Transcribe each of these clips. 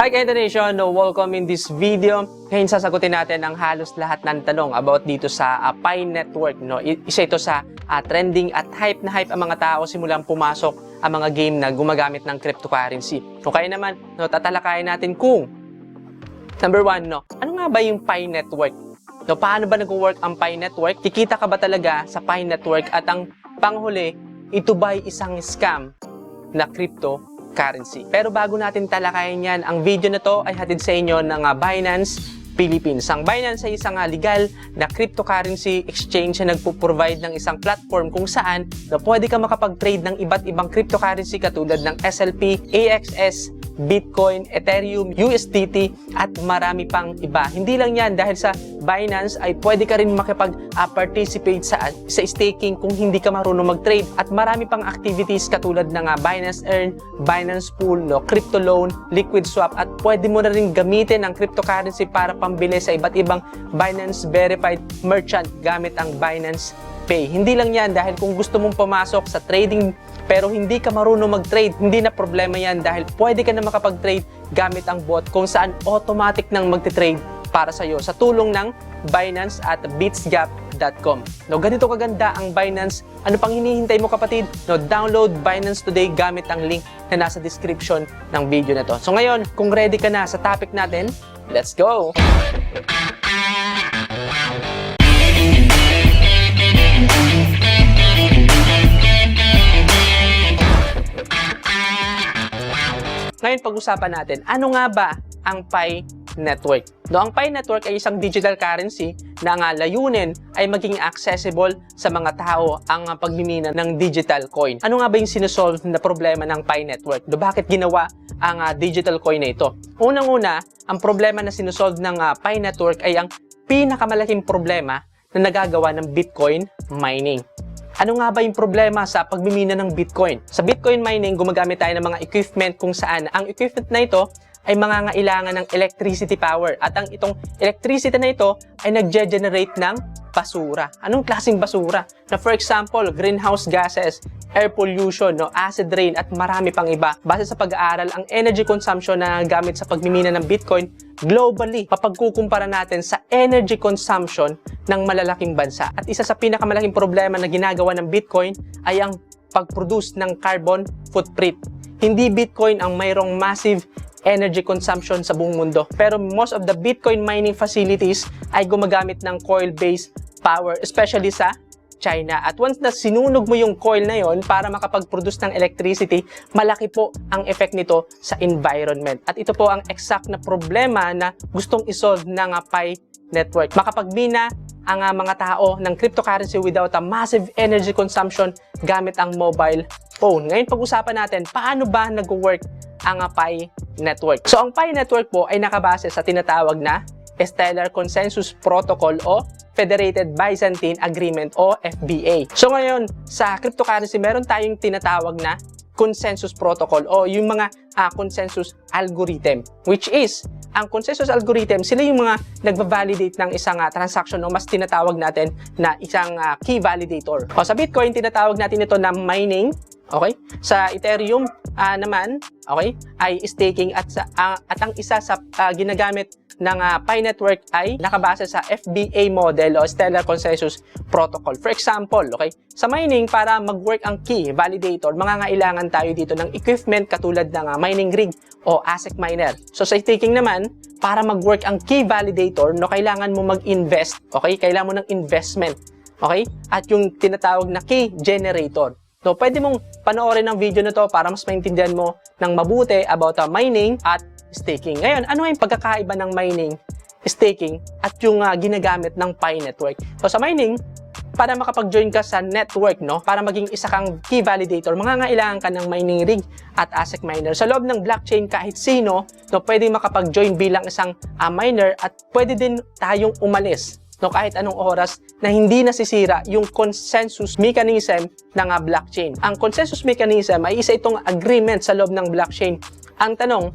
Hi Kikita Nation! Welcome in this video. Ngayon sasagutin natin ang halos lahat ng tanong about dito sa Pi Network. Isa ito sa trending at hype na hype ang mga tao simulang pumasok ang mga game na gumagamit ng cryptocurrency. Kaya naman, tatalakayin natin kung number 1, ano nga ba yung Pi Network? Paano ba nag-work ang Pi Network? Kikita ka ba talaga sa Pi Network? At ang panghuli, ito ba'y isang scam na cryptocurrency? Pero bago natin talakayin yan, ang video na to ay hatid sa inyo ng Binance Philippines. Ang Binance ay isang legal na cryptocurrency exchange na nagpo-provide ng isang platform kung saan pwede ka makapag-trade ng iba't ibang cryptocurrency katulad ng SLP, AXS, Bitcoin, Ethereum, USDT at marami pang iba. Hindi lang yan, dahil sa Binance ay pwede ka rin makipag-participate sa staking kung hindi ka marunong mag-trade, at marami pang activities katulad ng Binance Earn, Binance Pool, Crypto Loan, Liquid Swap, at pwede mo na rin gamitin ang cryptocurrency para pambili sa iba't ibang Binance verified merchant gamit ang Binance Pay. Hindi lang yan, dahil kung gusto mong pumasok sa trading pero hindi ka marunong mag-trade, hindi na problema yan, dahil pwede ka na makapag-trade gamit ang bot kung saan automatic nang magte-trade para sa iyo sa tulong ng Binance at bitsgap.com. Ganito kaganda ang Binance. Ano pang hinihintay mo, kapatid? Download Binance today gamit ang link na nasa description ng video na to. So ngayon, kung ready ka na sa topic natin, let's go! Ngayon pag-usapan natin, ano nga ba ang Pi Network? Ang Pi Network ay isang digital currency na ang layunin ay maging accessible sa mga tao ang pagmimina ng digital coin. Ano nga ba yung sinusolve na problema ng Pi Network? Bakit ginawa ang digital coin na ito? Unang-una, ang problema na sinusolve ng Pi Network ay ang pinakamalaking problema na nagagawa ng Bitcoin mining. Ano nga ba yung problema sa pagmimina ng Bitcoin? Sa Bitcoin mining, gumagamit tayo ng mga equipment kung saan ang equipment na ito ay mangangailangan ng electricity power. At ang itong electricity na ito ay nagge-generate ng basura. Anong klaseng basura? Na for example, greenhouse gases, air pollution, acid rain at marami pang iba. Base sa pag-aaral, ang energy consumption na gamit sa pagmimina ng Bitcoin globally, papagkukumpara natin sa energy consumption ng malalaking bansa. At isa sa pinakamalaking problema na ginagawa ng Bitcoin ay ang pag-produce ng carbon footprint. Hindi Bitcoin ang mayroong massive energy consumption sa buong mundo. Pero most of the Bitcoin mining facilities ay gumagamit ng coil-based power, especially sa China. At once na sinunog mo yung coil na yon para makapag-produce ng electricity, malaki po ang effect nito sa environment. At ito po ang exact na problema na gustong isolve ng Pi Network. Makapagmina ang mga tao ng cryptocurrency without a massive energy consumption gamit ang mobile phone. Ngayon pag-usapan natin, paano ba nag-work ang Pi Network? So ang Pi Network po ay nakabase sa tinatawag na Stellar Consensus Protocol o Federated Byzantine Agreement o FBA. So ngayon, sa cryptocurrency, meron tayong tinatawag na consensus protocol o yung mga consensus algorithm, which is, ang consensus algorithm, sila yung mga nagva-validate ng isang transaction o mas tinatawag natin na isang key validator. O sa Bitcoin, tinatawag natin ito na mining. Okay? Sa Ethereum naman, okay, ay staking, at ang isa sa ginagamit ng Pi Network ay nakabase sa FBA model o Stellar Consensus Protocol. For example, okay, sa mining, para mag-work ang key validator, mangangailangan tayo dito ng equipment katulad ng mining rig o ASIC miner. So sa staking naman, para mag-work ang key validator, kailangan mo mag-invest, okay? Kailangan mo ng investment, okay? At yung tinatawag na key generator. So, pwede mong panoorin ang video na to para mas maintindihan mo ng mabuti about mining at staking. Ngayon, ano yung pagkakaiba ng mining, staking, at yung ginagamit ng Pi Network? So, sa mining, para makapag-join ka sa network, para maging isa kang key validator, mangangailangan ka ng mining rig at ASIC miner. Sa loob ng blockchain, kahit sino, pwede makapag-join bilang isang miner, at pwede din tayong umalis kahit anong oras na hindi nasisira yung consensus mechanism ng blockchain. Ang consensus mechanism ay isa itong agreement sa loob ng blockchain. Ang tanong,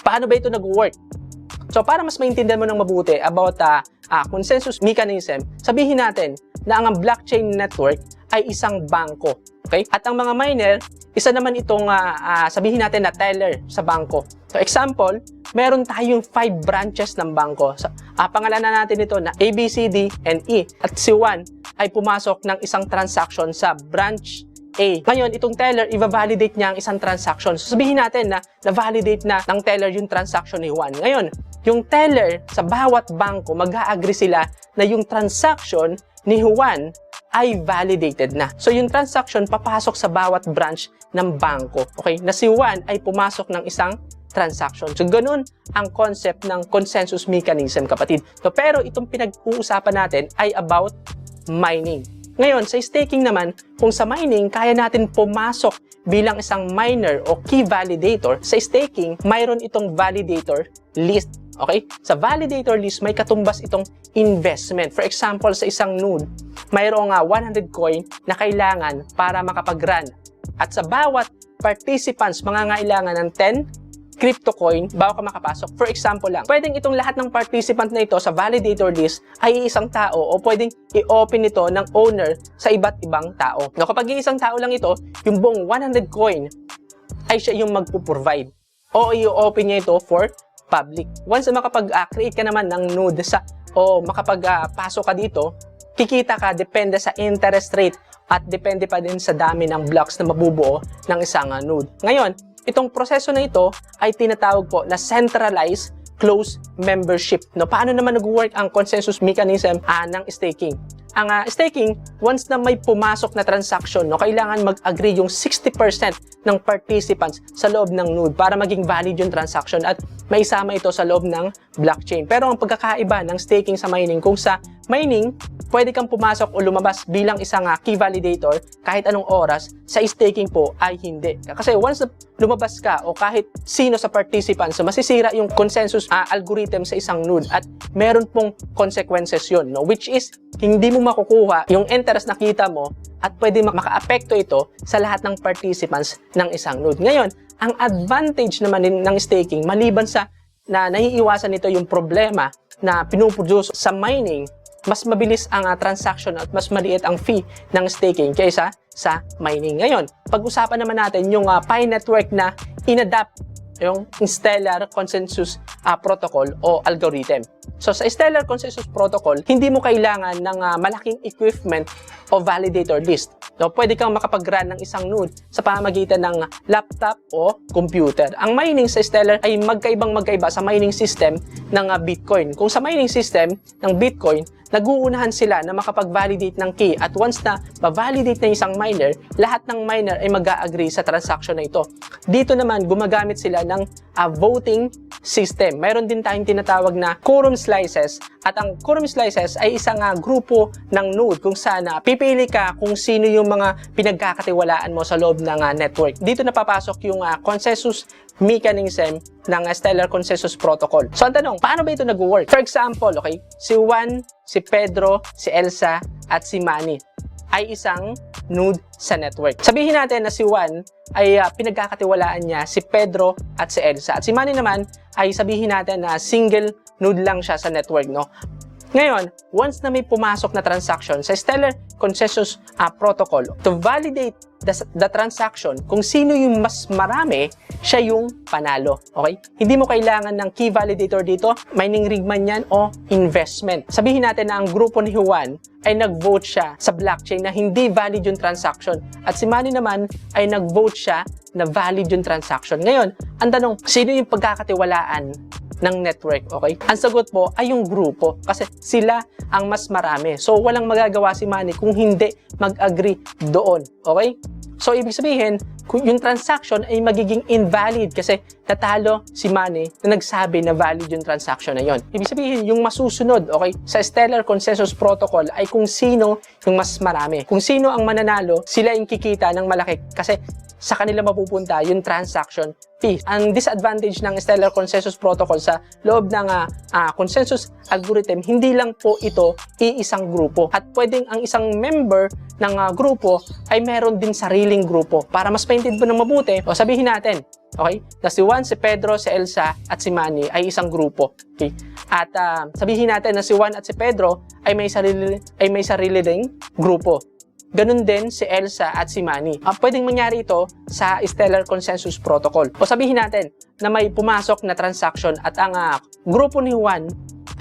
paano ba ito nag-work? So para mas maintindihan mo ng mabuti about consensus mechanism, sabihin natin na ang blockchain network ay isang bangko. Okay? At ang mga miner, isa naman itong sabihin natin na teller sa bangko. So example, meron tayong 5 branches ng bangko. So, pangalanan natin ito na A, B, C, D, and E. At si Juan ay pumasok ng isang transaction sa branch A. Ngayon, itong teller, i-validate niya ang isang transaction. So sabihin natin na na-validate na ng teller yung transaction ni Juan. Ngayon, yung teller sa bawat bangko, mag-a-agree sila na yung transaction ni Juan ay validated na. So yung transaction papasok sa bawat branch ng bangko. Okay? Na si Juan ay pumasok ng isang transaction. So ganun ang concept ng consensus mechanism, kapatid. So, pero itong pinag-uusapan natin ay about mining. Ngayon, sa staking naman, kung sa mining, kaya natin pumasok bilang isang miner o key validator, sa staking, mayroon itong validator list. Okay? Sa validator list, may katumbas itong investment. For example, sa isang node, mayroong 100 coin na kailangan para makapag-run. At sa bawat participants, mangangailangan ng 10 crypto coin bago ka makapasok. For example lang, pwedeng itong lahat ng participant na ito sa validator list ay isang tao o pwedeng i-open ito ng owner sa iba't ibang tao. No, kapag isang tao lang ito, yung buong 100 coin ay siya yung magpo-provide o i-open niya ito for public. Once na makapag-create ka naman ng node o makapag-pasok ka dito, kikita ka depende sa interest rate at depende pa din sa dami ng blocks na mabubuo ng isang node. Ngayon, itong proseso na ito ay tinatawag po na centralized closed membership. No, paano naman nag-work ang consensus mechanism ng staking? Ang staking, once na may pumasok na transaction, no, kailangan mag-agree yung 60% ng participants sa loob ng node para maging valid yung transaction at maisama ito sa loob ng blockchain. Pero ang pagkakaiba ng staking sa mining, kung sa mining, pwede kang pumasok o lumabas bilang isang key validator kahit anong oras, sa staking po ay hindi. Kasi once lumabas ka o kahit sino sa participants, so masisira yung consensus algorithm sa isang node at meron pong consequences yun, no? Which is, hindi mo makukuha yung interest na kita mo at pwede maka-apekto ito sa lahat ng participants ng isang node. Ngayon, ang advantage naman ng staking, maliban sa na naiiwasan nito yung problema na pinuproduce sa mining, mas mabilis ang transaction at mas maliit ang fee ng staking kaysa sa mining. Ngayon, pag-usapan naman natin yung Pi network na inadapt yung Stellar Consensus Protocol o algorithm. So sa Stellar Consensus Protocol, hindi mo kailangan ng malaking equipment o validator list. No, pwede kang makapag-run ng isang node sa pamamagitan ng laptop o computer. Ang mining sa Stellar ay magkaiba sa mining system ng Bitcoin. Kung sa mining system ng Bitcoin, nag-uunahan sila na makapag-validate ng key at once na ma-validate na isang miner, lahat ng miner ay mag-a-agree sa transaction na ito. Dito naman, gumagamit sila ng voting system. Mayroon din tayong tinatawag na quorum slices at ang quorum slices ay isang grupo ng node kung saan pipili ka kung sino yung mga pinagkakatiwalaan mo sa loob ng network. Dito napapasok yung consensus mechanism ng Stellar Consensus Protocol. So ang tanong, paano ba ito nag-work? For example, okay, si Juan, si Pedro, si Elsa, at si Manny ay isang node sa network. Sabihin natin na si Juan ay pinagkakatiwalaan niya si Pedro at si Elsa. At si Manny naman ay sabihin natin na single node lang siya sa network, no? Ngayon, once na may pumasok na transaction sa Stellar Consensus Protocol, to validate the transaction, kung sino yung mas marami, siya yung panalo. Okay? Hindi mo kailangan ng key validator dito, mining rig man yan o investment. Sabihin natin na ang grupo ni Juan ay nag-vote siya sa blockchain na hindi valid yung transaction. At si Manny naman ay nag-vote siya na valid yung transaction. Ngayon, ang tanong, sino yung pagkakatiwalaan ng network, okay? Ang sagot po ay yung grupo kasi sila ang mas marami. So, walang magagawa si Manny kung hindi mag-agree doon, okay? So, ibig sabihin, yung transaction ay magiging invalid kasi natalo si Manny na nagsabi na valid yung transaction na yon. Ibig sabihin, yung masusunod, okay, sa Stellar Consensus Protocol ay kung sino yung mas marami. Kung sino ang mananalo, sila yung kikita ng malaki kasi sa kanila mapupunta yung transaction fee. Ang disadvantage ng Stellar Consensus Protocol sa loob ng consensus algorithm, hindi lang po ito iisang grupo. At pwedeng ang isang member ng grupo ay meron din sariling grupo. Para mas paintid po ng mabuti, o sabihin natin, okay, na si Juan, si Pedro, si Elsa, at si Manny ay isang grupo. Okay? At sabihin natin na si Juan at si Pedro ay may sarili ding grupo. ganun din si Elsa at si Manny. Pwedeng mangyari ito sa Stellar Consensus Protocol. O sabihin natin na may pumasok na transaction at ang grupo ni Juan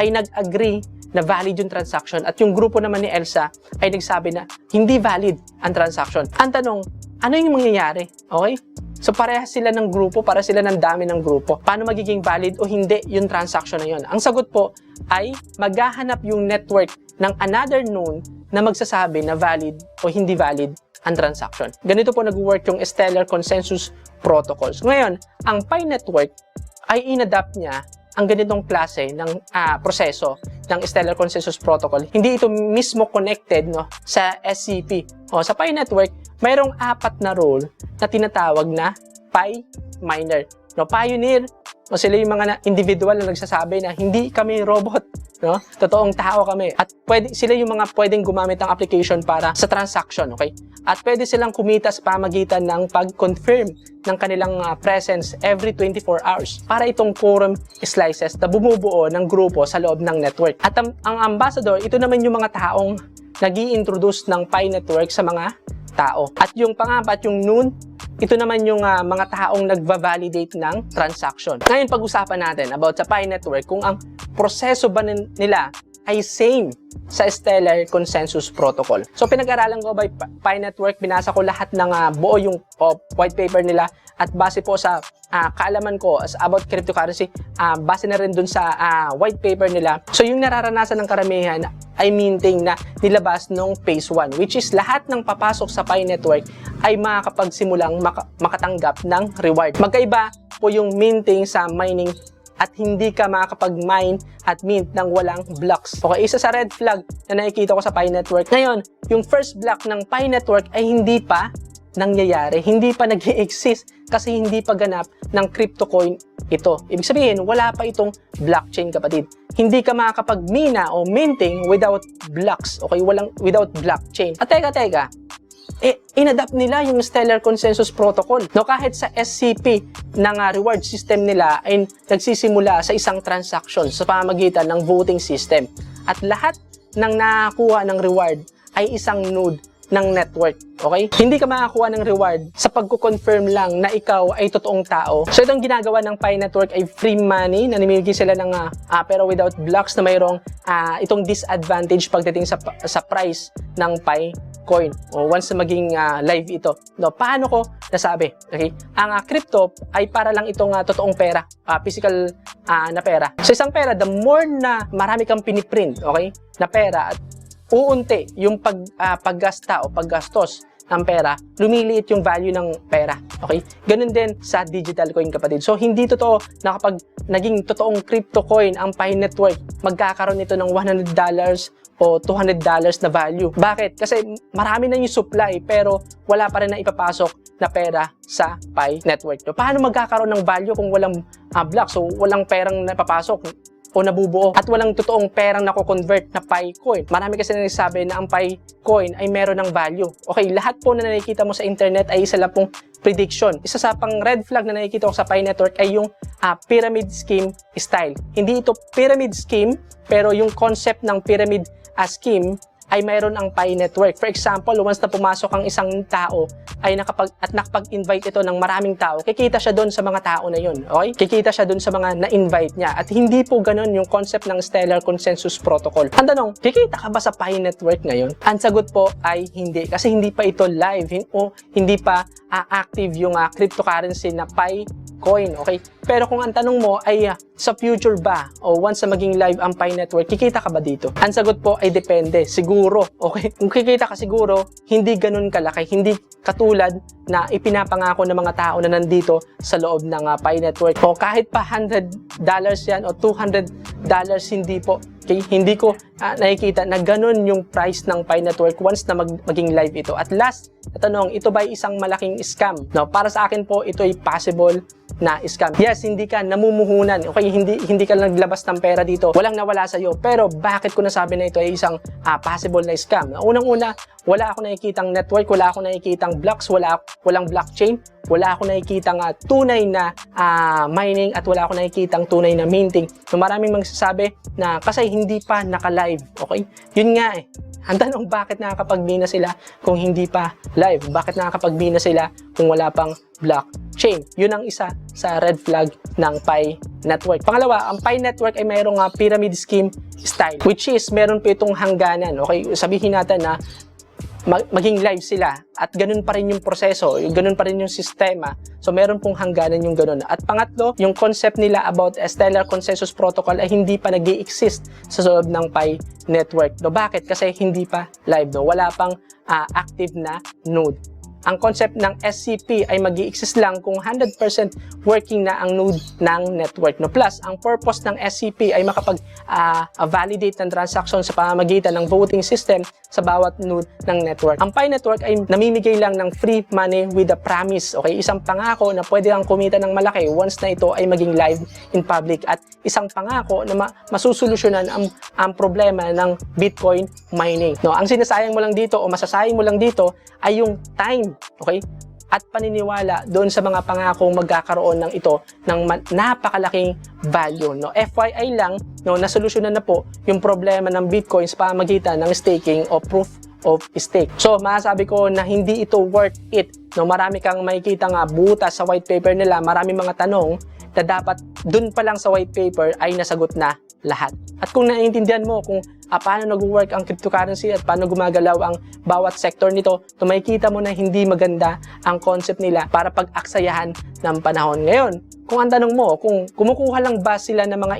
ay nag-agree na valid yung transaction at yung grupo naman ni Elsa ay nagsabi na hindi valid ang transaction. Ang tanong, ano yung mangyayari? Okay? So parehas sila ng grupo, para sila ng dami ng grupo. Paano magiging valid o hindi yung transaction na yun? Ang sagot po ay maghahanap yung network ng another node na magsasabi na valid o hindi valid ang transaction. Ganito po nag-work yung Stellar Consensus Protocols. Ngayon, ang Pi Network ay inadapt niya ang ganitong klase ng proseso ng Stellar Consensus Protocol. Hindi ito mismo connected sa SCP. Sa Pi Network, mayroong 4 na role na tinatawag na Pi Miner. Pioneer, sila yung mga individual na nagsasabi na hindi kami robot. Totoong tao kami. At sila yung mga pwedeng gumamit ng application para sa transaction. Okay? At pwede silang kumita sa pamagitan ng pag-confirm ng kanilang presence every 24 hours para itong quorum slices na bumubuo ng grupo sa loob ng network. At ang ambassador, ito naman yung mga taong nag-i-introduce ng Pi Network sa mga tao. At yung pangapat, yung noon, ito naman yung mga taong nagva-validate ng transaction. Ngayon, pag-usapan natin about sa Pi Network kung ang proseso ba nila ay same sa Stellar Consensus Protocol. So, pinag-aralan ko by Pi Network, binasa ko lahat ng buo yung white paper nila at base po sa kaalaman ko about cryptocurrency, base na rin dun sa white paper nila. So, yung nararanasan ng karamihan ay minting na nilabas nung phase 1, which is lahat ng papasok sa Pi Network ay makakapagsimulang makatanggap ng reward. Magkaiba po yung minting sa mining at hindi ka makakapag-mine at mint ng walang blocks. Okay, isa sa red flag na nakikita ko sa Pi Network. Ngayon, yung first block ng Pi Network ay hindi pa nangyayari, hindi pa nag-i-exist kasi hindi pa ganap ng crypto coin ito. Ibig sabihin, wala pa itong blockchain, kapatid. Hindi ka makakapag-mina o minting without blocks. Okay, without blockchain. At teka, inadapt nila yung Stellar Consensus Protocol. Kahit sa SCP ng reward system nila ay nagsisimula sa isang transaction sa pamamagitan ng voting system. At lahat ng nakakuha ng reward ay isang node ng network. Okay? Hindi ka makakuha ng reward sa pagko-confirm lang na ikaw ay totoong tao. So itong ginagawa ng Pi Network ay free money, nanimigay sila ng pero without blocks na mayroong itong disadvantage pagdating sa price ng Pi coin o once na maging live ito. Paano ko nasabi? Okay? Ang crypto ay para lang itong totoong pera, physical na pera. So isang pera, the more na marami kang piniprint, okay, na pera at uunti yung paggasta o paggastos ng pera, lumiliit yung value ng pera. Okay? Ganun din sa digital coin, kapatid. So, hindi totoo na kapag naging totoong crypto coin ang Pi Network, magkakaroon ito ng $100 o $200 na value. Bakit? Kasi marami na yung supply pero wala pa rin na ipapasok na pera sa Pi Network. So, paano magkakaroon ng value kung walang block? So, walang perang napapasok o nabubuo at walang totoong perang nako-convert na Pi coin. Marami kasi nagsasabi na ang Pi coin ay meron ng value. Okay, lahat po na nakikita mo sa internet ay isa lang pong prediction. Isa sa pang red flag na nakikita ko sa Pi Network ay yung pyramid scheme style. Hindi ito pyramid scheme, pero yung concept ng pyramid scheme ay mayroon ang Pi Network. For example, once na pumasok ang isang tao ay nakapag-invite ito ng maraming tao, kikita siya doon sa mga tao na yun. Okay? Kikita siya doon sa mga na-invite niya. At hindi po ganun yung concept ng Stellar Consensus Protocol. Ang tanong, kikita ka ba sa Pi Network ngayon? Ang sagot po ay hindi. Kasi hindi pa ito live o hindi pa active yung cryptocurrency na Pi coin. Okay? Pero kung ang tanong mo ay sa future ba o once na maging live ang Pi Network, kikita ka ba dito? Ang sagot po ay depende. Siguro. Okay? Kung kikita ka siguro, hindi ganun kalaki. Hindi katulad na ipinapangako ng mga tao na nandito sa loob ng Pi Network. O kahit pa $100 yan o $200, hindi po. Okay? Hindi ko nakikita na ganun yung price ng Pi Network once na maging live ito. At last, tanong, ito ba ay isang malaking scam? No, para sa akin po, ito ay possible na scam. Yes, hindi ka namumuhunan. Okay, hindi ka naglabas ng pera dito. Walang nawala sa iyo. Pero bakit ko nasabi na ito ay isang possible na scam? Unang-una, wala ako nakikitang network, wala ako nakikitang blocks, walang blockchain, wala ako nakikitang tunay na mining at wala ako nakikitang tunay na minting. So, maraming magsasabi na kasi hindi pa naka-live. Okay? Yun nga eh. Ang tanong, bakit nakakapag-mina sila kung hindi pa live? Bakit nakakapag-mina sila kung wala pang blockchain? Yun ang isa sa red flag ng Pi Network. Pangalawa, ang Pi Network ay mayroong pyramid scheme style, which is meron pa itong hangganan. Okay, sabihin natin na maging live sila at ganun pa rin yung proseso, ganun pa rin yung sistema. So meron pong hangganan yung ganun. At pangatlo, yung concept nila about Stellar Consensus Protocol ay hindi pa nag-i-exist sa loob ng Pi Network. No, bakit? Kasi hindi pa live. No? Wala pang active na node. Ang concept ng SCP ay mag-i-exist lang kung 100% working na ang node ng network. No? Plus, ang purpose ng SCP ay makapag-validate ng transaction sa pamamagitan ng voting system sa bawat node ng network. Ang Pi Network ay namimigay lang ng free money with a promise. Okay? Isang pangako na pwede kang kumita ng malaki once na ito ay maging live in public. At isang pangako na masusolusyonan ang problema ng Bitcoin mining. No? Ang sinasayang mo lang dito o masasayang mo lang dito ay yung time, okay? At paniniwala doon sa mga pangakong magkakaroon ng ito ng napakalaking value. No? FYI lang, no, nasolusyonan na po yung problema ng Bitcoin sa pamamagitan ng staking o proof of stake. So, masasabi ko na hindi ito worth it. No? Marami kang makikita nga butas sa white paper nila, marami mga tanong na dapat dun pa lang sa white paper ay nasagot na lahat. At kung naiintindihan mo kung paano nag-work ang cryptocurrency at paano gumagalaw ang bawat sector nito, makikita mo na hindi maganda ang concept nila para pag-aksayahan ng panahon. Ngayon, kung ang tanong mo, kung kumukuha lang ba sila ng mga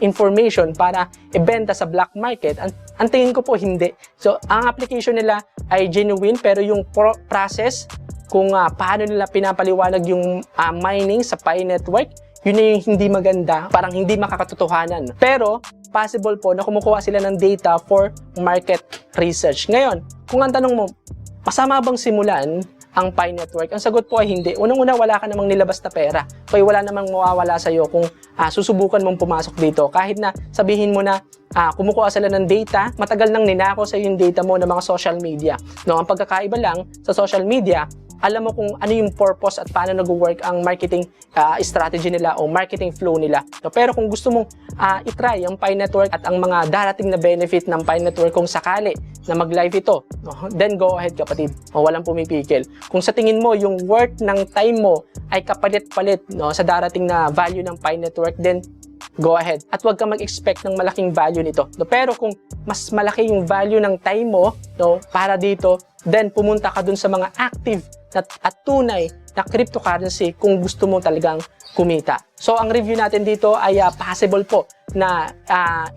information para ibenta sa black market, ang tingin ko po hindi. So, ang application nila ay genuine, pero yung process kung paano nila pinapaliwanag yung mining sa Pi Network, yun na yung hindi maganda, parang hindi makakatotohanan. Pero, possible po na kumukuha sila ng data for market research. Ngayon, kung ang tanong mo, masama bang simulan ang Pi Network? Ang sagot po ay hindi. Unang-una, wala ka namang nilabas na pera. Kaya wala namang mawawala sa'yo kung susubukan mong pumasok dito. Kahit na sabihin mo na kumukuha sila ng data, matagal nang ninako sa'yo yung data mo ng mga social media. No, ang pagkakaiba lang sa social media, alam mo kung ano yung purpose at paano nag-work ang marketing strategy nila o marketing flow nila. No, pero kung gusto mong itry ang Pi Network at ang mga darating na benefit ng Pi Network kung sakali na mag-live ito, no, then go ahead kapatid. O, walang pumipigil. Kung sa tingin mo yung worth ng time mo ay kapalit-palit, no, sa darating na value ng Pi Network, then go ahead. At huwag kang mag-expect ng malaking value nito. No, pero kung mas malaki yung value ng time mo, no, para dito, then pumunta ka dun sa mga active at tunay na cryptocurrency kung gusto mo talagang kumita. So, ang review natin dito ay possible po na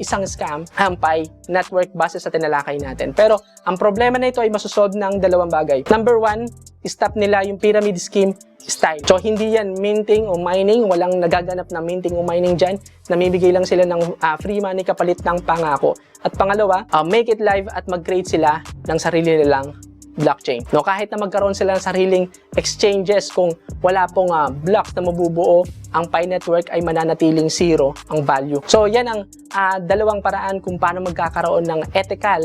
isang scam ang Pi Network base sa tinalakay natin. Pero, ang problema na ito ay masosolve ng dalawang bagay. Number one, stop nila yung pyramid scheme style. So, hindi yan minting o mining. Walang nagaganap na minting o mining dyan. Namibigay lang sila ng free money kapalit ng pangako. At pangalawa, make it live at mag-create sila ng sarili nilang blockchain. No, kahit na magkaroon sila ng sariling exchanges, kung wala pong blocks na mabubuo, ang Pi Network ay mananatiling zero ang value. So, yan ang dalawang paraan kung paano magkakaroon ng ethical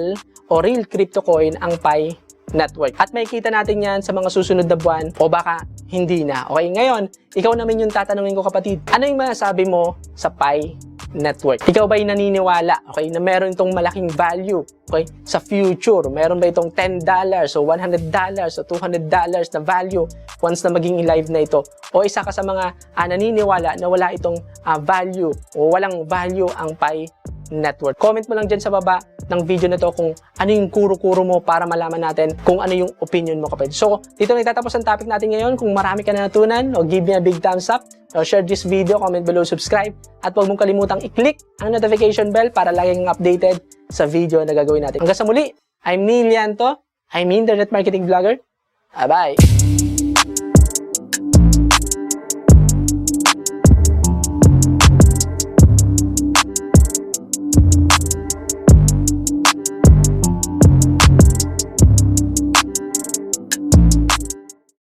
o real crypto coin ang Pi Network. At makikita natin yan sa mga susunod na buwan o baka hindi na. Okay, ngayon, ikaw naman yung tatanungin ko kapatid. Ano yung masasabi mo sa Pi Network? Ikaw ba'y naniniwala, okay, na meron itong malaking value, okay, sa future? Meron ba itong $10 o $100 o $200 na value once na maging live na ito? O isa ka sa mga naniniwala na wala itong value o walang value ang Pi Network? Comment mo lang dyan sa baba ng video na to kung ano yung kuro-kuro mo para malaman natin kung ano yung opinion mo kapatid. So, dito nagtatapos ang topic natin ngayon. Kung marami ka na natunan, o give me a big thumbs up, o share this video, comment below, subscribe, at huwag mong kalimutang i-click ang notification bell para laging updated sa video na gagawin natin. Hanggang sa muli, I'm Yanto, I'm Internet Marketing Vlogger. Bye-bye!